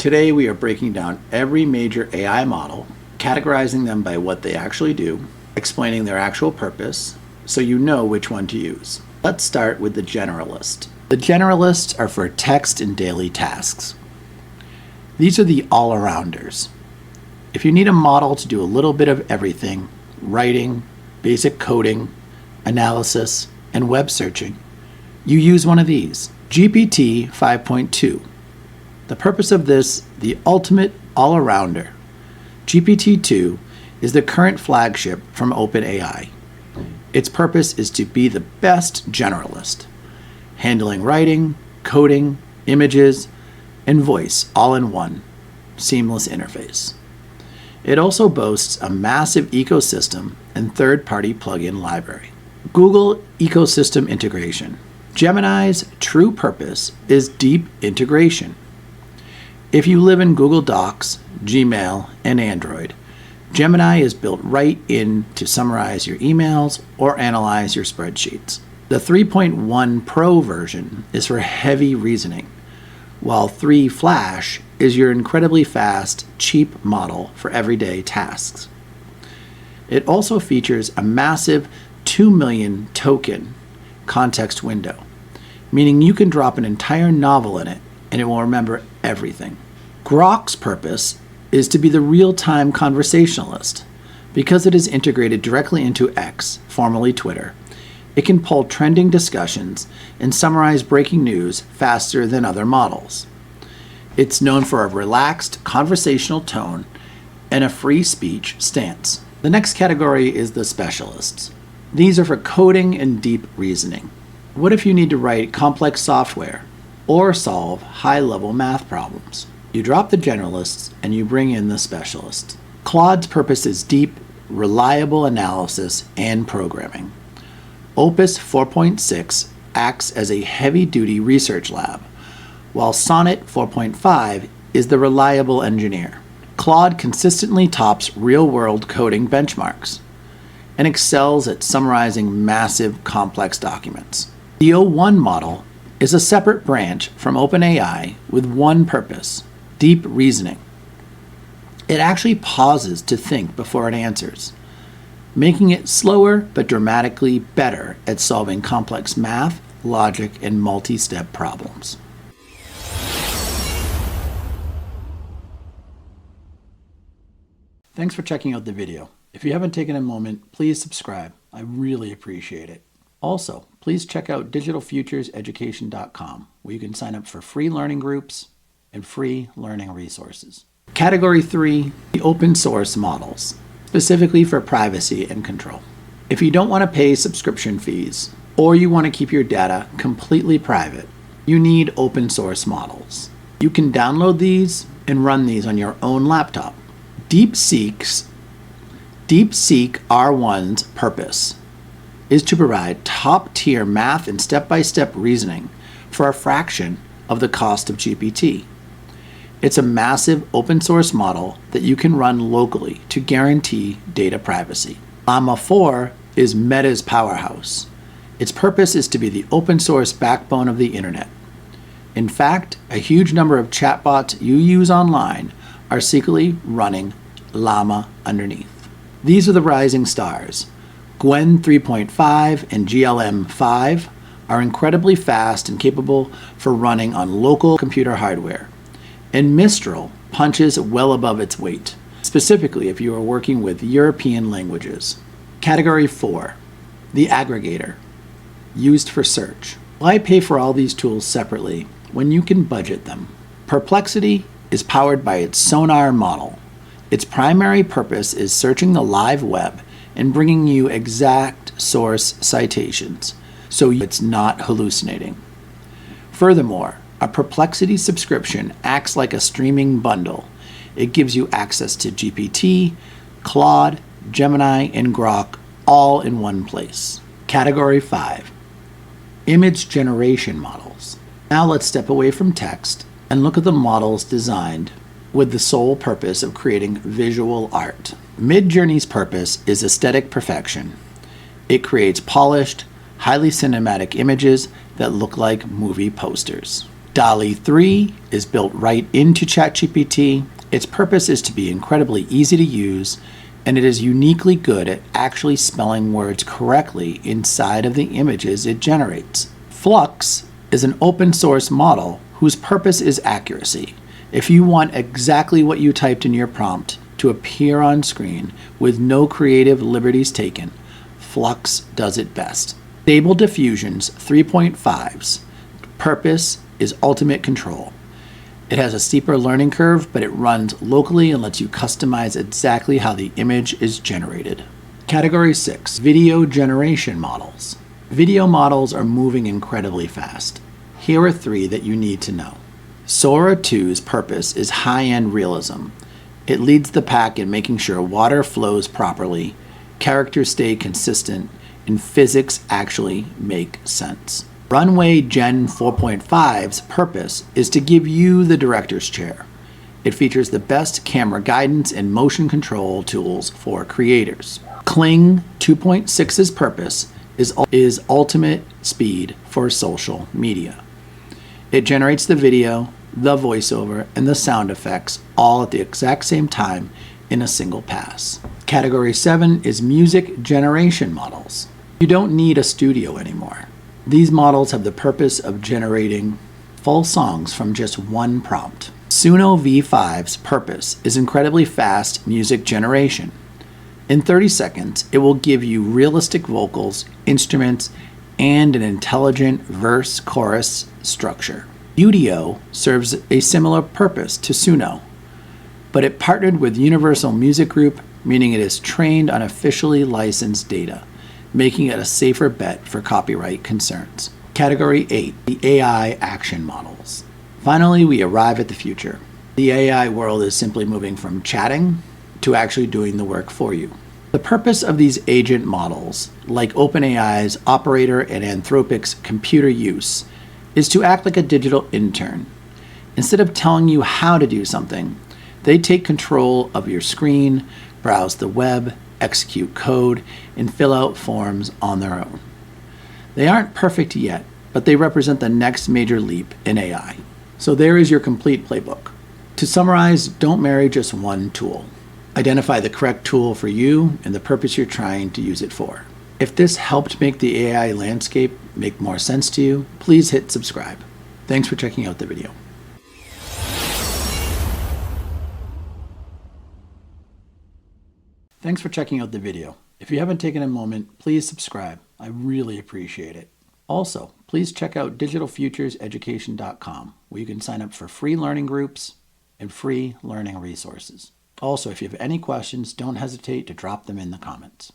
Today we are breaking down every major AI model, categorizing them by what they actually do, explaining their actual purpose, so you know which one to use. Let's start with the generalist. The generalists are for text and daily tasks. These are the all-arounders. If you need a model to do a little bit of everything, writing, basic coding, analysis, and web searching, you use one of these. GPT 5.2. The purpose of this, the ultimate all-arounder. GPT-2 is the current flagship from OpenAI. Its purpose is to be the best generalist, handling writing, coding, images, and voice all in one seamless interface. It also boasts a massive ecosystem and third-party plugin library. Google ecosystem integration. Gemini's true purpose is deep integration. If you live in Google Docs, Gmail, and Android, Gemini is built right in to summarize your emails or analyze your spreadsheets. The 3.1 Pro version is for heavy reasoning, while 3 Flash is your incredibly fast, cheap model for everyday tasks. It also features a massive 2 million token context window, meaning you can drop an entire novel in it and it will remember everything. Grok's purpose is to be the real-time conversationalist. Because it is integrated directly into X, formerly Twitter, it can pull trending discussions and summarize breaking news faster than other models. It's known for a relaxed conversational tone and a free speech stance. The next category is the specialists. These are for coding and deep reasoning. What if you need to write complex software or solve high-level math problems? You drop the generalists and you bring in the specialists. Claude's purpose is deep, reliable analysis and programming. Opus 4.6 acts as a heavy-duty research lab, while Sonnet 4.5 is the reliable engineer. Claude consistently tops real-world coding benchmarks and excels at summarizing massive, complex documents. The O1 model is a separate branch from OpenAI with one purpose: deep reasoning. It actually pauses to think before it answers, making it slower but dramatically better at solving complex math, logic, and multi-step problems. Thanks for checking out the video. If you haven't taken a moment, please subscribe. I really appreciate it. Also, please check out digitalfutureseducation.com, where you can sign up for free learning groups and free learning resources. Category 3, the open source models, specifically for privacy and control. If you don't want to pay subscription fees, or you want to keep your data completely private, you need open source models. You can download these and run these on your own laptop. DeepSeek R1's purpose is to provide top-tier math and step-by-step reasoning for a fraction of the cost of GPT. It's a massive open-source model that you can run locally to guarantee data privacy. Llama 4 is Meta's powerhouse. Its purpose is to be the open-source backbone of the internet. In fact, a huge number of chatbots you use online are secretly running Llama underneath. These are the rising stars. Qwen 3.5 and GLM 5 are incredibly fast and capable for running on local computer hardware. And Mistral punches well above its weight, specifically if you are working with European languages. Category 4, the aggregator, used for search. Why pay for all these tools separately when you can budget them? Perplexity is powered by its sonar model. Its primary purpose is searching the live web and bringing you exact source citations, so it's not hallucinating. Furthermore, a Perplexity subscription acts like a streaming bundle. It gives you access to GPT, Claude, Gemini, and Grok all in one place. Category 5, image generation models. Now let's step away from text and look at the models designed with the sole purpose of creating visual art. Midjourney's purpose is aesthetic perfection. It creates polished, highly cinematic images that look like movie posters. DALL-E 3 is built right into ChatGPT. Its purpose is to be incredibly easy to use, and it is uniquely good at actually spelling words correctly inside of the images it generates. Flux is an open source model whose purpose is accuracy. If you want exactly what you typed in your prompt to appear on screen with no creative liberties taken, Flux does it best. Stable Diffusion's 3.5's purpose is ultimate control. It has a steeper learning curve, but it runs locally and lets you customize exactly how the image is generated. Category 6, video generation models. Video models are moving incredibly fast. Here are 3 that you need to know. Sora 2's purpose is high-end realism. It leads the pack in making sure water flows properly, characters stay consistent, and physics actually make sense. Runway Gen 4.5's purpose is to give you the director's chair. It features the best camera guidance and motion control tools for creators. Kling 2.6's purpose is ultimate speed for social media. It generates the video, the voiceover, and the sound effects all at the exact same time in a single pass. Category 7 is music generation models. You don't need a studio anymore. These models have the purpose of generating full songs from just one prompt. Suno V5's purpose is incredibly fast music generation. In 30 seconds, it will give you realistic vocals, instruments, and an intelligent verse-chorus structure. Udio serves a similar purpose to Suno, but it partnered with Universal Music Group, meaning it is trained on officially licensed data, making it a safer bet for copyright concerns. Category 8, the AI action models. Finally, we arrive at the future. The AI world is simply moving from chatting to actually doing the work for you. The purpose of these agent models, like OpenAI's Operator and Anthropic's computer use, is to act like a digital intern. Instead of telling you how to do something, they take control of your screen, browse the web, execute code, and fill out forms on their own. They aren't perfect yet, but they represent the next major leap in AI. So there is your complete playbook. To summarize, don't marry just one tool. Identify the correct tool for you and the purpose you're trying to use it for. If this helped make the AI landscape make more sense to you, please hit subscribe. Thanks for checking out the video. Thanks for checking out the video. If you haven't taken a moment, please subscribe. I really appreciate it. Also, please check out digitalfutureseducation.com, where you can sign up for free learning groups and free learning resources. Also, if you have any questions, don't hesitate to drop them in the comments.